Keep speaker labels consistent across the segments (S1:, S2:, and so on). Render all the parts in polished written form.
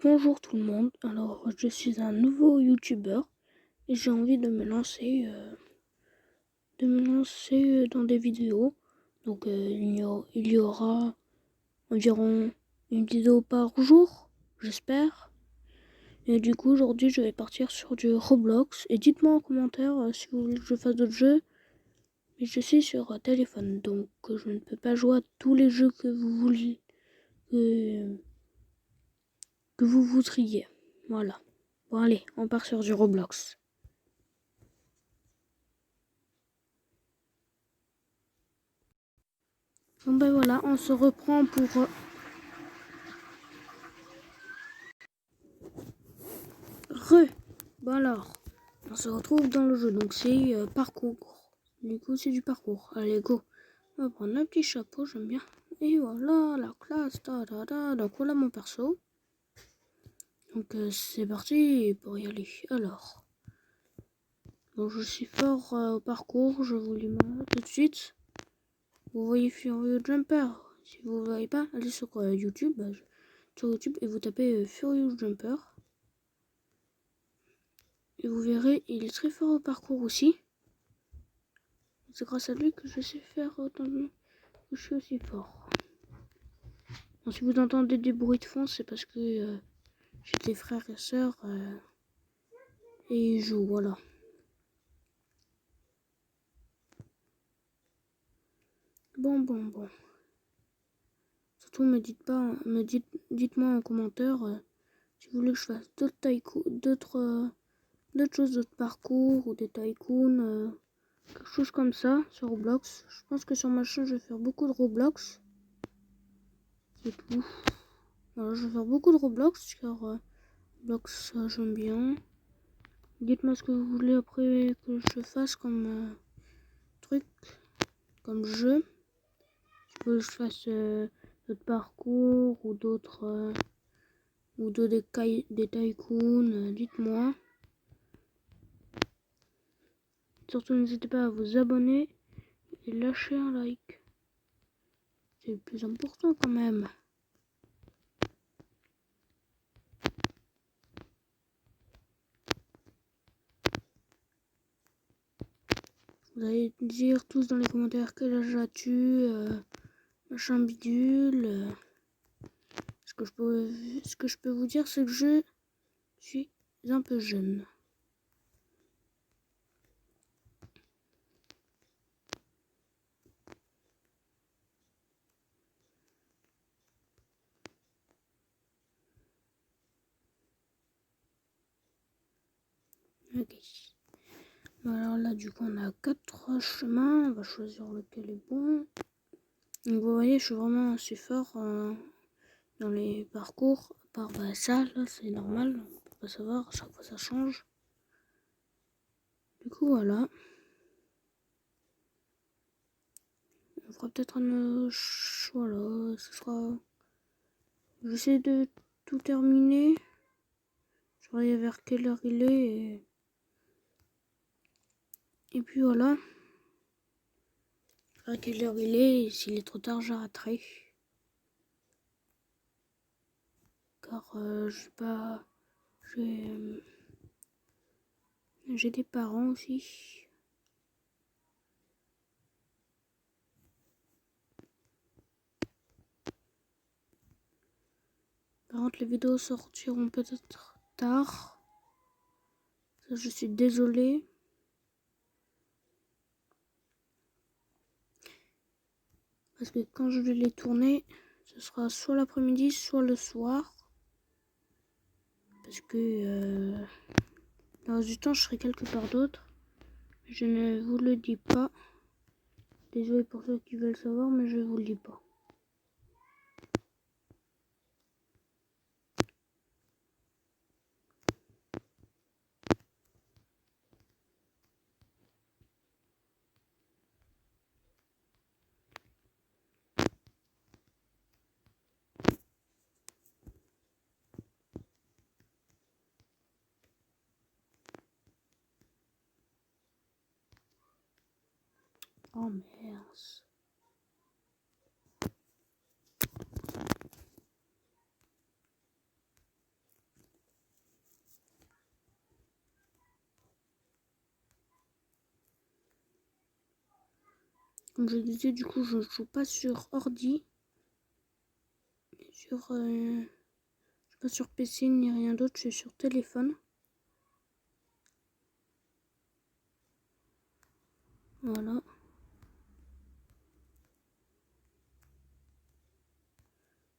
S1: Bonjour tout le monde, alors je suis un nouveau youtubeur et j'ai envie de me lancer, dans des vidéos. Donc il y aura environ une vidéo par jour, j'espère. Et du coup aujourd'hui je vais partir sur du Roblox et dites-moi en commentaire si vous voulez que je fasse d'autres jeux. Mais je suis sur téléphone donc je ne peux pas jouer à tous les jeux que vous voulez, que vous voudriez. Voilà. Bon allez, on part sur du Roblox. Bon ben voilà, on se reprend pour... Bon alors, on se retrouve dans le jeu, donc c'est parcours. Du coup c'est du parcours. Allez go. On va prendre un petit chapeau, j'aime bien. Et voilà, la classe, donc voilà mon perso. Donc c'est parti pour y aller. Alors, bon je suis fort au parcours, je vous le mets tout de suite. Vous voyez Furious Jumper. Si vous ne voyez pas, allez sur YouTube. Sur YouTube et vous tapez Furious Jumper. Et vous verrez, il est très fort au parcours aussi. C'est grâce à lui que je sais faire autant que je suis aussi fort. Bon, si vous entendez des bruits de fond, c'est parce que j'ai des frères et sœurs et ils jouent, voilà. Bon. Surtout, dites-moi en commentaire si vous voulez que je fasse d'autres choses, d'autres parcours ou des tycoons, quelque chose comme ça sur Roblox. Je pense que sur ma chaîne, je vais faire beaucoup de Roblox. C'est tout. Voilà, je vais faire beaucoup de Roblox car Roblox, ça j'aime bien. Dites-moi ce que vous voulez après que je fasse comme truc, comme jeu. Si vous voulez que je fasse d'autres parcours ou des tycoons, dites-moi. Surtout n'hésitez pas à vous abonner et lâcher un like. C'est le plus important quand même. Vous allez dire tous dans les commentaires quel âge as-tu, machin bidule. Ce que je peux vous dire, c'est que je suis un peu jeune. Ok. Alors là, du coup, on a 4 chemins. On va choisir lequel est bon. Donc, vous voyez, je suis vraiment assez fort dans les parcours. À part ça, là, c'est normal. On peut pas savoir. À chaque fois, ça change. Du coup, voilà. On fera peut-être un choix là. Ce sera. J'essaie de tout terminer. Je regarde vers quelle heure il est. Et puis voilà. À quelle heure il est. Et s'il est trop tard, j'arrêterai. Car je sais pas. J'ai des parents aussi. Par contre, les vidéos sortiront peut-être tard. Ça, je suis désolée. Parce que quand je vais les tourner, ce sera soit l'après-midi, soit le soir. Parce que dans du temps, je serai quelque part d'autre. Je ne vous le dis pas. Désolé pour ceux qui veulent savoir, mais je vous le dis pas. Oh merde. Comme je disais, du coup, je joue pas sur ordi. Je suis pas sur PC ni rien d'autre, je suis sur téléphone. Voilà.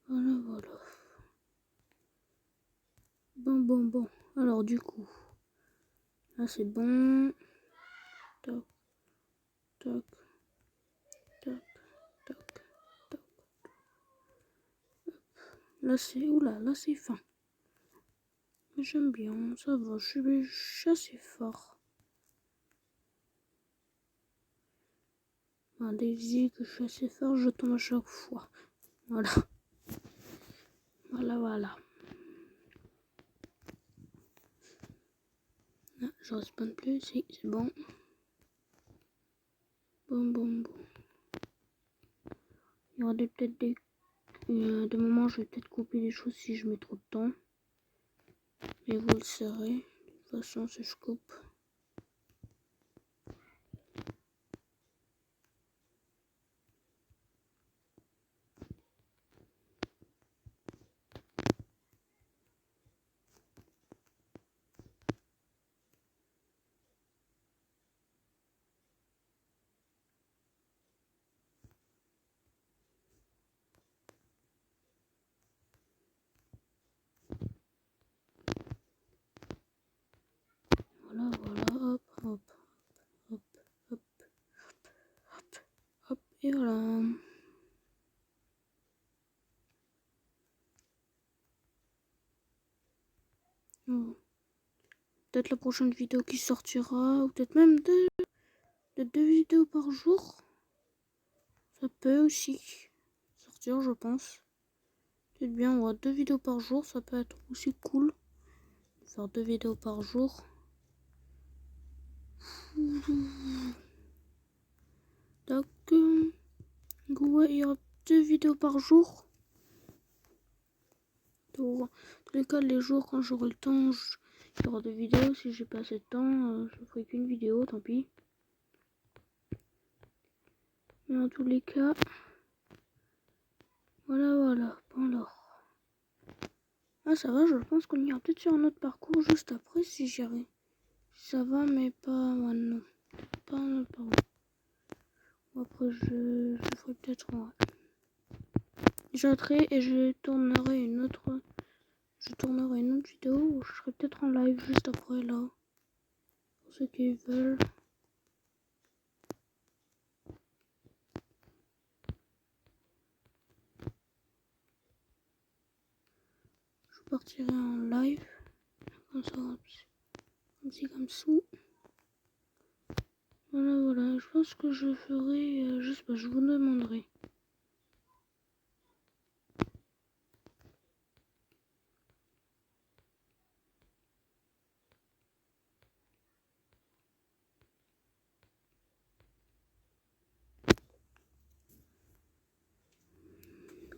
S1: Voilà. Bon. Alors du coup, là c'est bon. Toc, toc, toc, toc, toc. Là c'est... Oula, là c'est fin. J'aime bien, ça va, je suis assez fort. Des visites que je suis assez fort, je tombe à chaque fois. Voilà. Voilà. Ah, je respawn plus, si, c'est bon. Bon. Il y aura peut-être des moments où je vais peut-être couper des choses si je mets trop de temps. Mais vous le saurez. De toute façon, si je coupe. Voilà, hop, et voilà. Oh. Peut-être la prochaine vidéo qui sortira, ou peut-être même deux vidéos par jour. Ça peut aussi sortir, je pense. Peut-être bien, on aura 2 vidéos par jour, ça peut être aussi cool. Faire 2 vidéos par jour. Donc, ouais, il y aura 2 vidéos par jour. Dans tous les cas, les jours quand j'aurai le temps, il y aura 2 vidéos. Si j'ai pas assez de temps, je ferai qu'une vidéo, tant pis. Mais en tous les cas, voilà. Bon alors. Ah ça va, je pense qu'on ira peut-être sur un autre parcours juste après si j'y arrive. Ça va, mais pas maintenant. Pas un autre parcours. Après, je ferai peut-être... Ouais. J'arrêterai et je tournerai une autre vidéo où je serai peut-être en live juste après là. Pour ceux qui veulent. Je partirai en live. Comme ça. Comme ça. Voilà. Je pense que je ferai... je sais pas, je vous demanderai.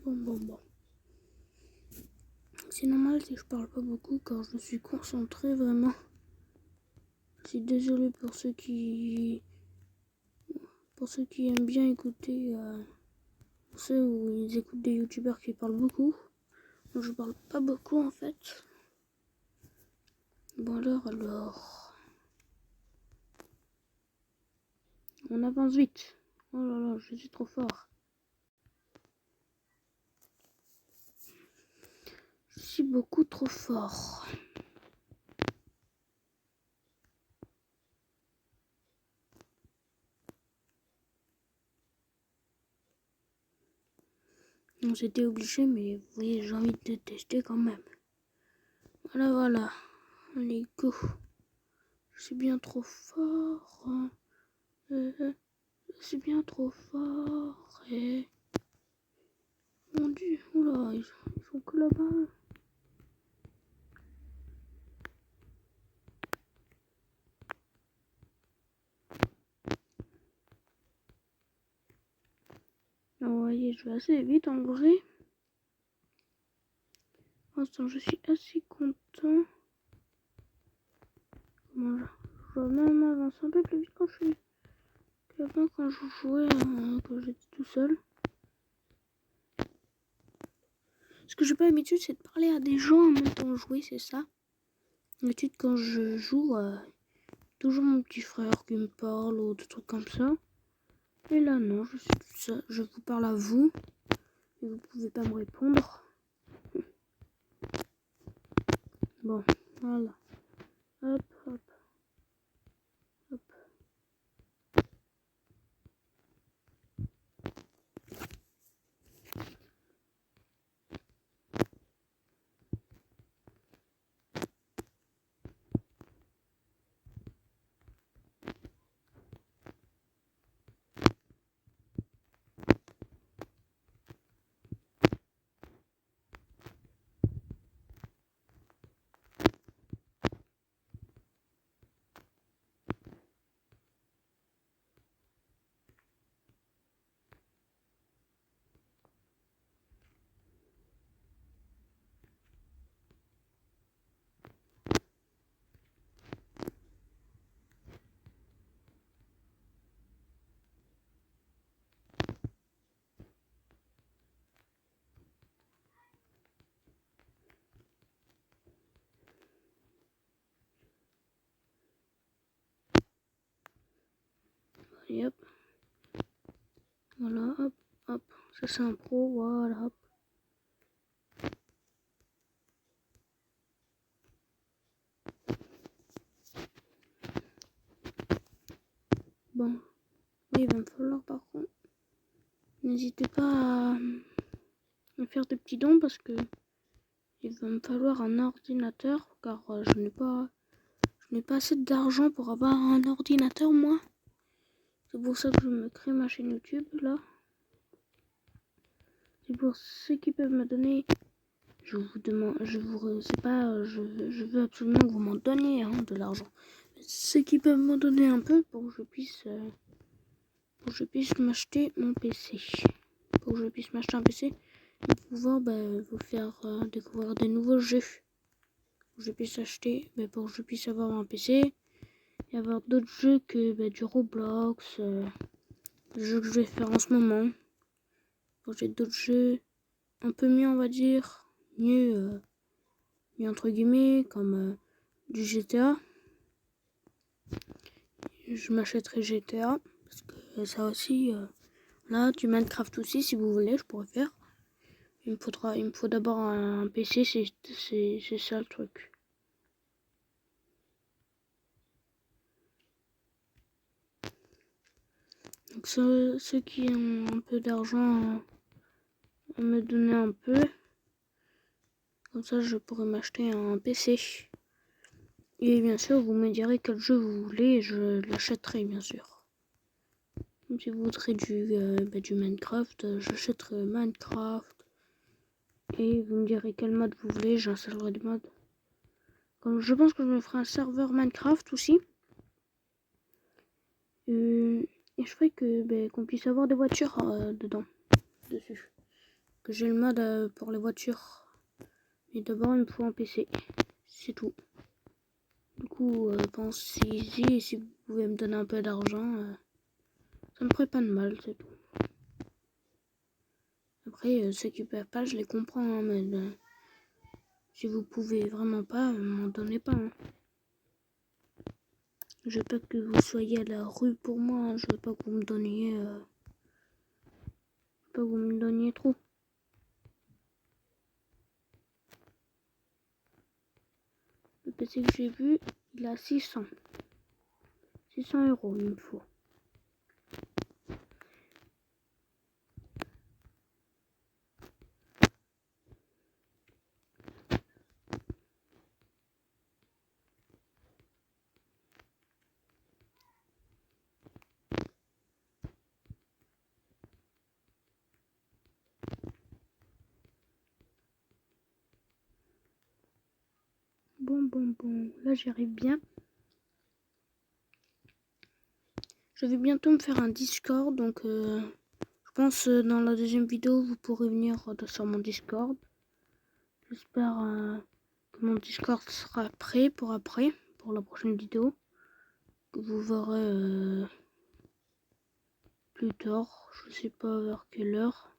S1: Bon. C'est normal si je parle pas beaucoup car je suis concentré vraiment. Je suis désolé pour ceux qui aiment bien écouter, pour ceux où ils écoutent des youtubeurs qui parlent beaucoup. Moi je parle pas beaucoup en fait. Bon alors. On avance vite. Oh là, je suis trop fort. Je suis beaucoup trop fort. Non, c'était obligé, mais vous voyez, j'ai envie de tester quand même. Voilà. Allez, go. Je suis bien trop fort. Je suis bien trop fort. Et... Mon dieu, oula, ils sont que là-bas. Vous voyez, je vais assez vite en vrai. Pour l'instant, je suis assez content. Voilà. Je vais même avancer un peu plus vite quand je suis Et avant, quand je jouais, quand j'étais tout seul, ce que j'ai pas l'habitude, c'est de parler à des gens en même temps jouer, c'est ça. D'habitude, quand je joue, toujours mon petit frère qui me parle ou des trucs comme ça. Et là, non, je suis tout seul. Je vous parle à vous. Et vous pouvez pas me répondre. Bon, voilà. Hop, hop, hop. Et hop. Voilà, hop, hop. Ça, c'est un pro. Voilà, hop. Bon. Oui, il va me falloir par contre. N'hésitez pas à me faire des petits dons parce que il va me falloir un ordinateur car je n'ai pas assez d'argent pour avoir un ordinateur moi. C'est pour ça que je me crée ma chaîne YouTube là. C'est pour ceux qui peuvent me donner. Je vous demande, c'est pas, je veux absolument que vous m'en donniez de l'argent. Ceux qui peuvent me donner un peu pour que je puisse m'acheter mon PC. Pour que je puisse m'acheter un PC et pouvoir vous faire découvrir des nouveaux jeux. Pour que je puisse acheter, pour que je puisse avoir un PC et avoir d'autres jeux que du Roblox, les jeux que je vais faire en ce moment. Quand j'ai d'autres jeux un peu mieux, on va dire, mieux entre guillemets, comme du GTA. Je m'achèterai GTA parce que ça aussi, là, du Minecraft aussi, si vous voulez, je pourrais faire. Il me faut d'abord un PC, c'est ça le truc. Donc ceux qui ont un peu d'argent à me donner un peu, comme ça je pourrais m'acheter un PC. Et bien sûr, vous me direz quel jeu vous voulez et je l'achèterai bien sûr. Même si vous voudrez du Minecraft, j'achèterai Minecraft. Et vous me direz quel mode vous voulez, j'installerai des modes. Comme je pense que je me ferai un serveur Minecraft aussi. Et je ferai qu'on puisse avoir des voitures dessus. Que j'ai le mode pour les voitures. Mais d'abord, il me faut un PC. C'est tout. Du coup, pensez-y et si vous pouvez me donner un peu d'argent, ça me ferait pas de mal, c'est tout. Après, ceux qui peuvent pas, je les comprends, hein, mais si vous pouvez vraiment pas, m'en donnez pas. Hein. Je veux pas que vous soyez à la rue pour moi, hein. Je veux pas que vous me donniez, trop. Le PC que j'ai vu, il a 600 euros, il me faut. Bon, là j'y arrive bien. Je vais bientôt me faire un Discord, donc je pense dans la deuxième vidéo vous pourrez venir sur mon Discord. J'espère que mon Discord sera prêt pour après, pour la prochaine vidéo. Que vous verrez plus tard, je sais pas vers quelle heure.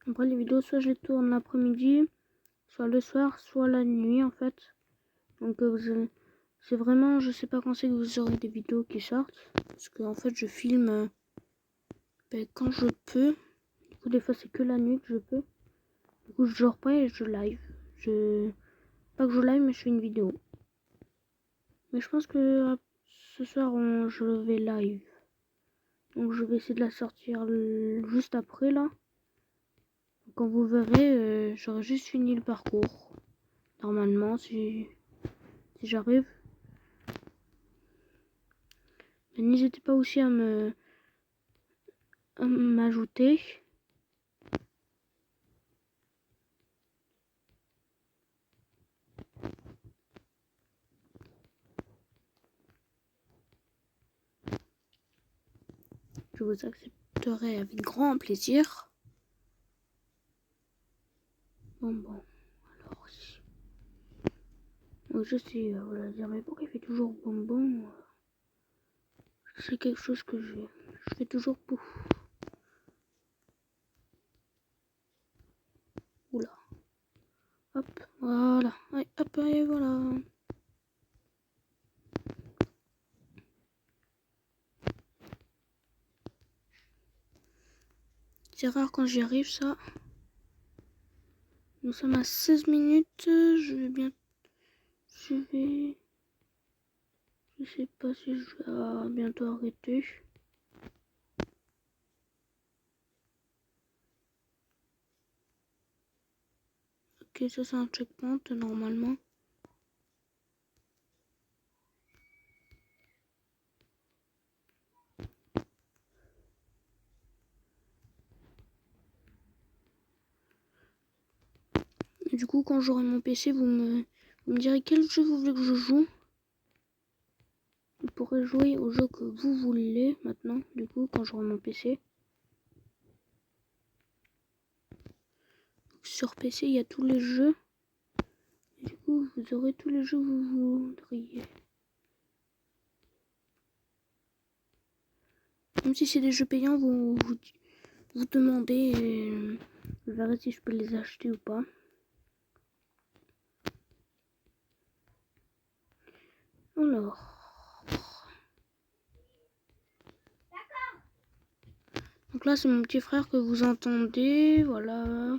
S1: Après les vidéos, soit je les tourne l'après-midi, soit le soir, soit la nuit en fait. Donc c'est vraiment, je sais pas quand c'est que vous aurez des vidéos qui sortent. Parce que en fait je filme quand je peux. Du coup des fois c'est que la nuit que je peux. Du coup je dors pas et je live. Pas que je live mais je fais une vidéo. Mais je pense que ce soir je vais live. Donc je vais essayer de la sortir juste après là. Quand vous verrez, j'aurai juste fini le parcours. Normalement, si j'arrive. N'hésitez pas aussi à m'ajouter. Je vous accepterai avec grand plaisir. Bon, alors si. Donc, je sais, voilà, dire, mais pourquoi il fait toujours bonbon? C'est quelque chose que je fais toujours pouf. Oula. Hop, voilà. Ouais, hop, et voilà. C'est rare quand j'y arrive, ça. Nous sommes à 16 minutes. Je sais pas si je vais bientôt arrêter. Ok, ça c'est un checkpoint normalement. Et du coup, quand j'aurai mon PC, vous me direz quel jeu vous voulez que je joue. Vous pourrez jouer au jeu que vous voulez maintenant, du coup, quand j'aurai mon PC. Sur PC, il y a tous les jeux. Et du coup, vous aurez tous les jeux que vous voudriez. Même si c'est des jeux payants, vous demandez et je verrai si je peux les acheter ou pas. Alors. Donc là, c'est mon petit frère que vous entendez. Voilà.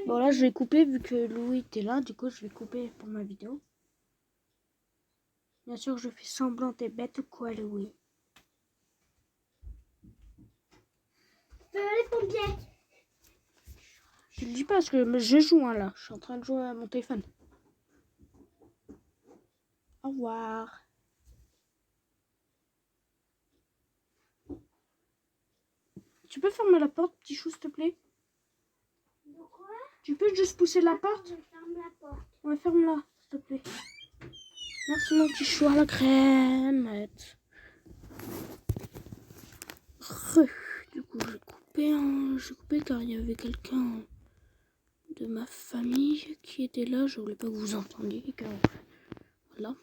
S1: Bon là je vais couper vu que Louis était là, du coup je vais couper pour ma vidéo. Bien sûr je fais semblant t'es bête ou quoi Louis.
S2: Les pompiers.
S1: Je le dis pas parce que je joue là, je suis en train de jouer à mon téléphone. Au revoir. Tu peux fermer la porte petit chou s'il te plaît?
S2: Pourquoi?
S1: Tu peux juste pousser la porte?
S2: Je ferme la porte.
S1: Ouais ferme-la s'il te plaît. Merci mon petit chou à la crème. Du coup j'ai coupé car il y avait quelqu'un de ma famille qui était là. Je voulais pas que vous entendiez car voilà.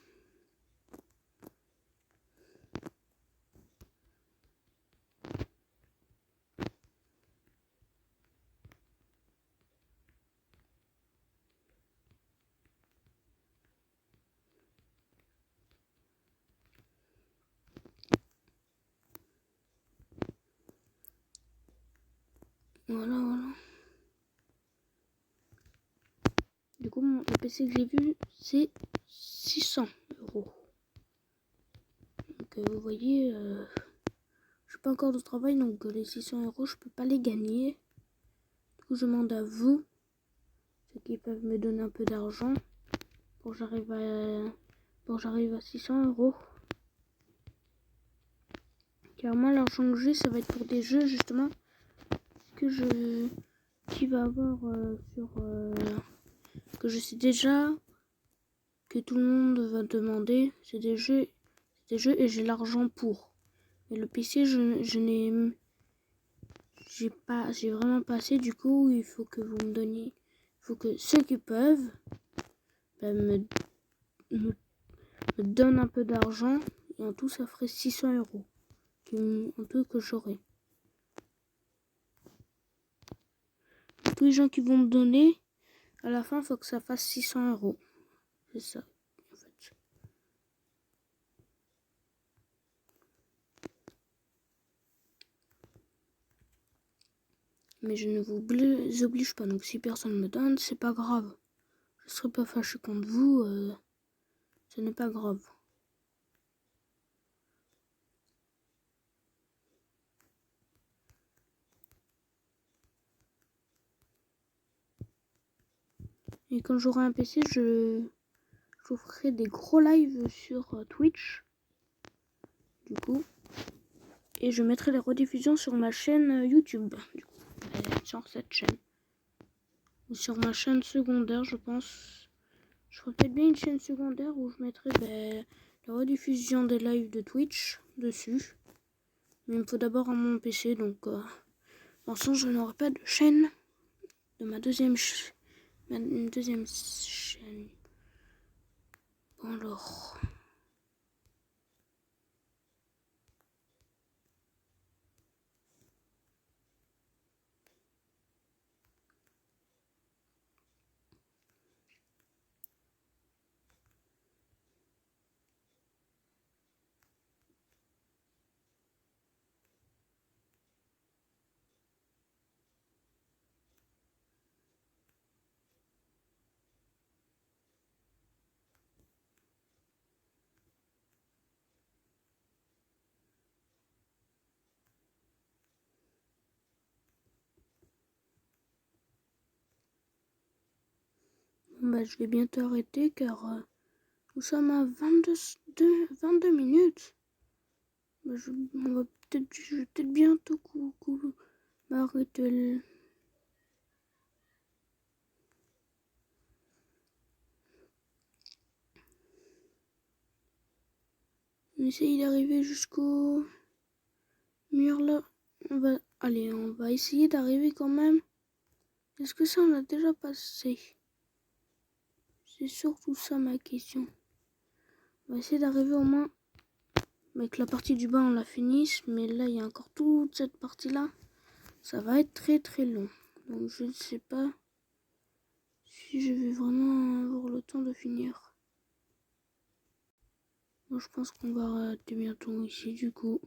S1: Voilà. Du coup, le PC que j'ai vu, c'est 600 €. Donc, vous voyez, je n'ai pas encore de travail, donc les 600 €, je peux pas les gagner. Du coup, je demande à vous, ceux qui peuvent me donner un peu d'argent, pour que j'arrive à 600 €. Car moi, l'argent que j'ai, ça va être pour des jeux, justement, qui va avoir que je sais déjà que tout le monde va demander. C'est des jeux et j'ai l'argent pour. Mais le PC, j'ai vraiment pas assez. Du coup, il faut que vous me donniez, il faut que ceux qui peuvent me donnent un peu d'argent. Et en tout, ça ferait 600 euros. En tout que j'aurai. Tous les gens qui vont me donner, à la fin, il faut que ça fasse 600 euros. C'est ça, en fait. Mais je ne vous oblige pas. Donc si personne me donne, c'est pas grave. Je serai pas fâché contre vous. Ce n'est pas grave. Et quand j'aurai un PC, je ferai des gros lives sur Twitch. Du coup. Et je mettrai les rediffusions sur ma chaîne YouTube. Du coup, sur cette chaîne. Ou sur ma chaîne secondaire, je pense. Je ferai peut-être bien une chaîne secondaire où je mettrai la rediffusion des lives de Twitch dessus. Mais il me faut d'abord mon PC, donc pour l'instant je n'aurai pas de chaîne de ma deuxième chaîne. Bon alors. Bon, je vais bientôt arrêter car nous sommes à 22 minutes. Je vais peut-être bientôt m'arrêter. On essaye d'arriver jusqu'au mur là. On va essayer d'arriver quand même. Est-ce que ça on a déjà passé? C'est surtout ça ma question. On va essayer d'arriver au moins avec la partie du bas on la finisse. Mais là il y a encore toute cette partie là. Ça va être très très long. Donc je ne sais pas si je vais vraiment avoir le temps de finir. Moi je pense qu'on va arrêter bientôt ici du coup.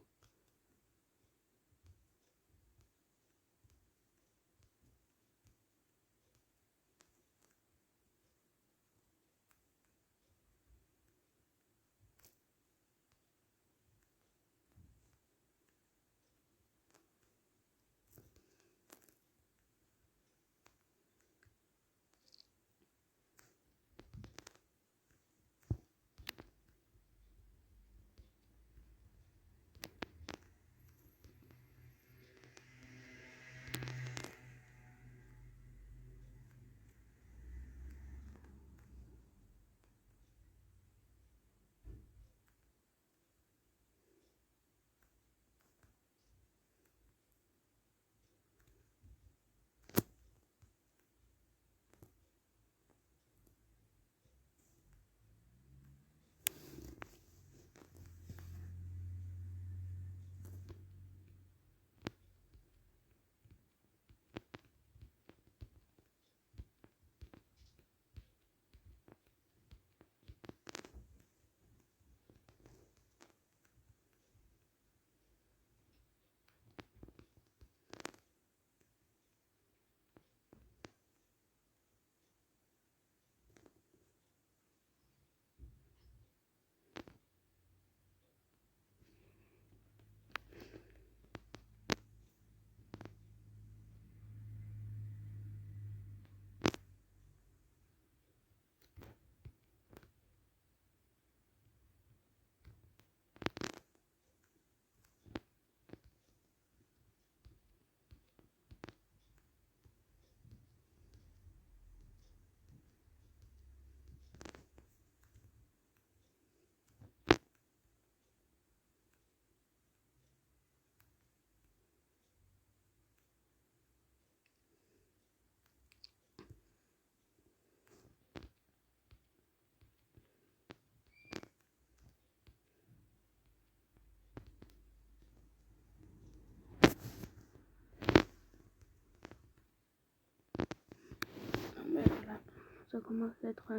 S1: ça commence à être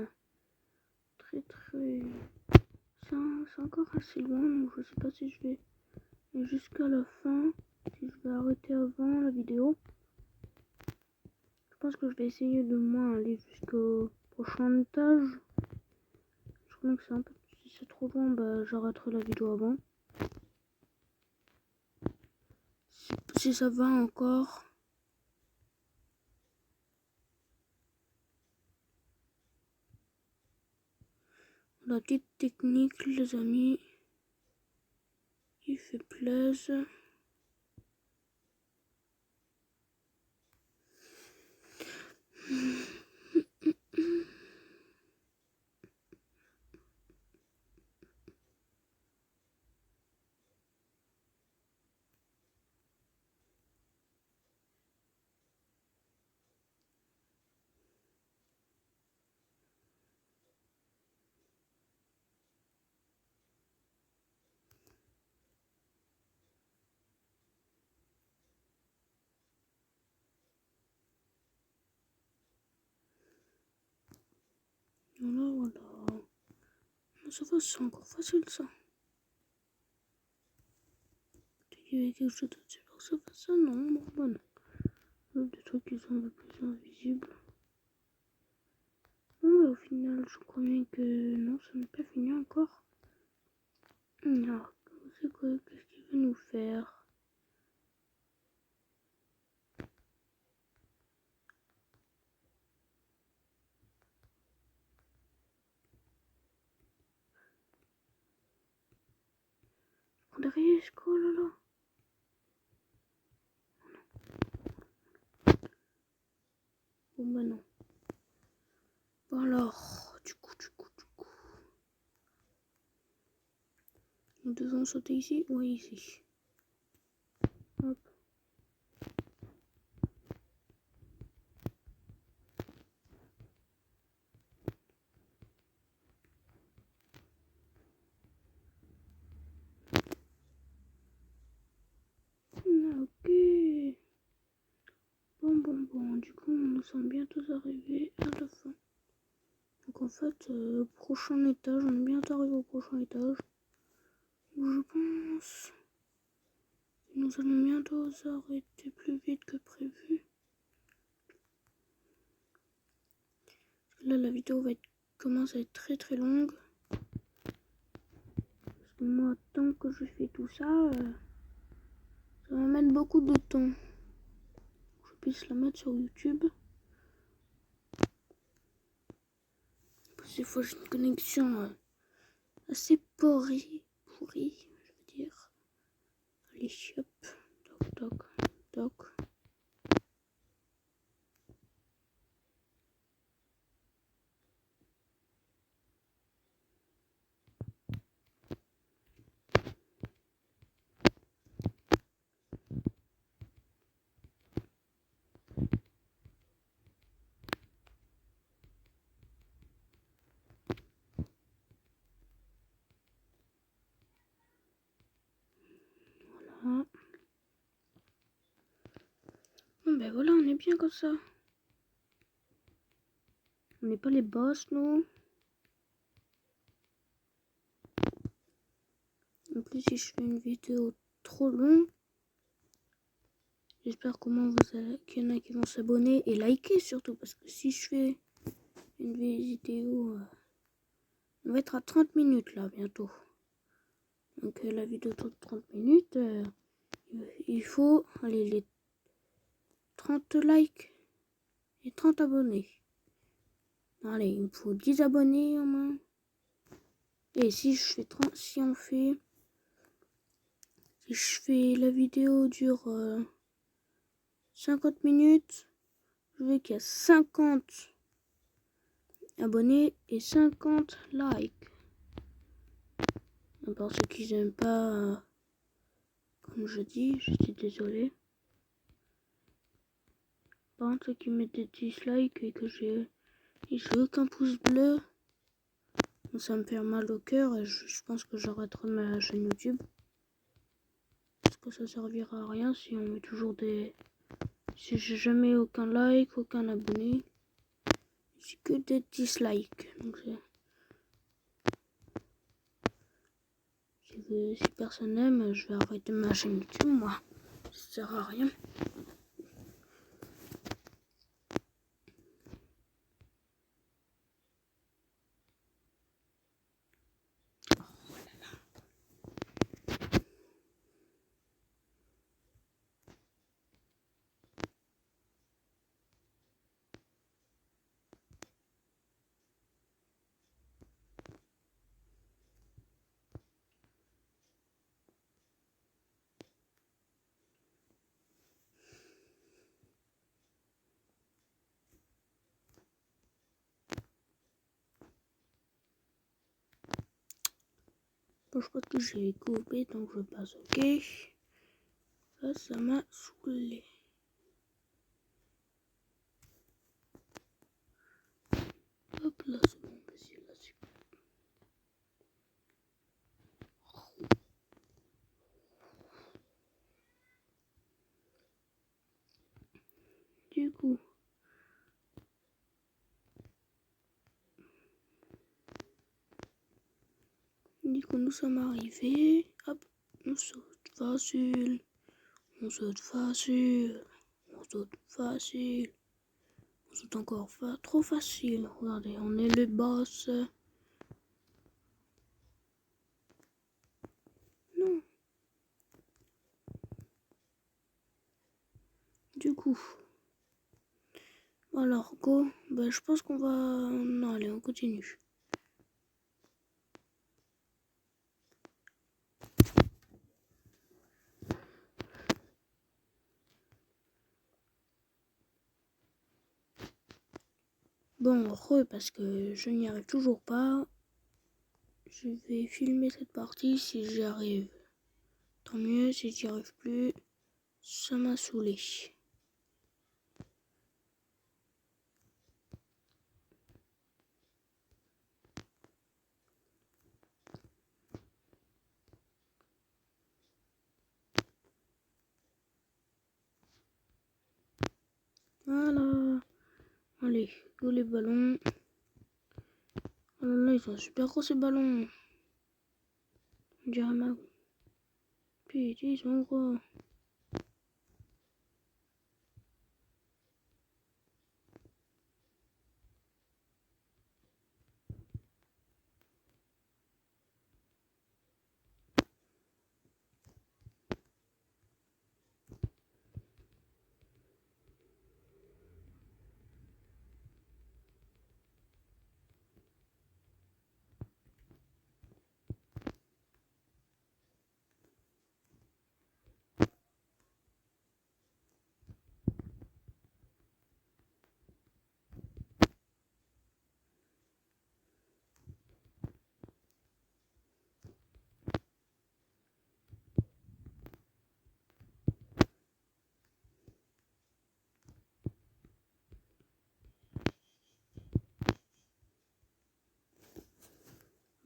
S1: très très... C'est encore assez loin, donc je sais pas si je vais jusqu'à la fin, si je vais arrêter avant la vidéo. Je pense que je vais essayer de moins aller jusqu'au prochain étage. Je crois que c'est un peu... Si c'est trop loin, bah j'arrêterai la vidéo avant. Si ça va encore. La petite technique, les amis. Il fait plaisir. Voilà. Ça va, c'est encore facile ça. Il y avait quelque chose dessus pour que ça fasse ça, non, bon, bah non. Des trucs qui sont un peu plus invisibles. Bon, bah, au final, je crois bien que non, ça n'est pas fini encore. Alors, c'est quoi? Qu'est-ce qu'il va nous faire? Je prends des risques, oh là là. Bon, bah non. Bon alors, du coup. Nous devons sauter ici? Oui, ici. Hop. Ok. Bon. Du coup, nous sommes bientôt arrivés à la fin. Donc en fait, prochain étage, on est bientôt arrivé au prochain étage. Je pense que nous allons bientôt s'arrêter plus vite que prévu. Parce que là, la vidéo commence à être très très longue. Parce que moi, tant que je fais tout ça, ça va mettre beaucoup de temps. Je puisse la mettre sur YouTube. Des fois, j'ai une connexion assez pourrie, je veux dire. Allez, hop, toc. Voilà. Bon, ben voilà, on est bien comme ça. On n'est pas les boss, nous. En plus, si je fais une vidéo trop longue, j'espère qu'il y en a qui vont s'abonner et liker surtout. Parce que si je fais une vidéo, on va être à 30 minutes là bientôt. Donc la vidéo de 30 minutes, il faut les 30 likes et 30 abonnés. Allez, il me faut 10 abonnés en moins. Et si je fais la vidéo dure 50 minutes, je veux qu'il y ait 50 abonnés et 50 likes. À part ceux qui n'aiment pas, comme je suis désolée. Par contre, ceux qui mettent des dislikes et que j'ai aucun pouce bleu, ça me fait mal au cœur et je pense que j'arrêterai ma chaîne YouTube. Parce que ça servira à rien si on met toujours si j'ai jamais aucun like, aucun abonné. j'ai que des dislikes. Donc si personne n'aime, je vais arrêter ma chaîne YouTube, moi. Ça sert à rien. Bon, je crois que j'ai coupé, donc je passe OK. Là, ça m'a saoulé. Hop là, c'est bon, vas-y, là, c'est bon. Du coup, nous sommes arrivés. Hop, on saute facile. On saute facile. On saute facile. On saute encore trop facile. Regardez, on est le boss. Non. Du coup. Alors, go. Ben, je pense qu'on va... Non, allez, on continue. Bon, parce que je n'y arrive toujours pas. Je vais filmer cette partie si j'y arrive. Tant mieux, si j'y arrive plus, ça m'a saoulé. Voilà. Allez, go les ballons. Oh là là, ils sont super gros ces ballons. On dirait ma... Putain, ils sont gros.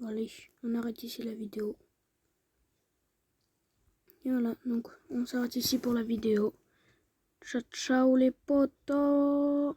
S1: Allez, on arrête ici la vidéo. Et voilà, donc on s'arrête ici pour la vidéo. Ciao, ciao les potos.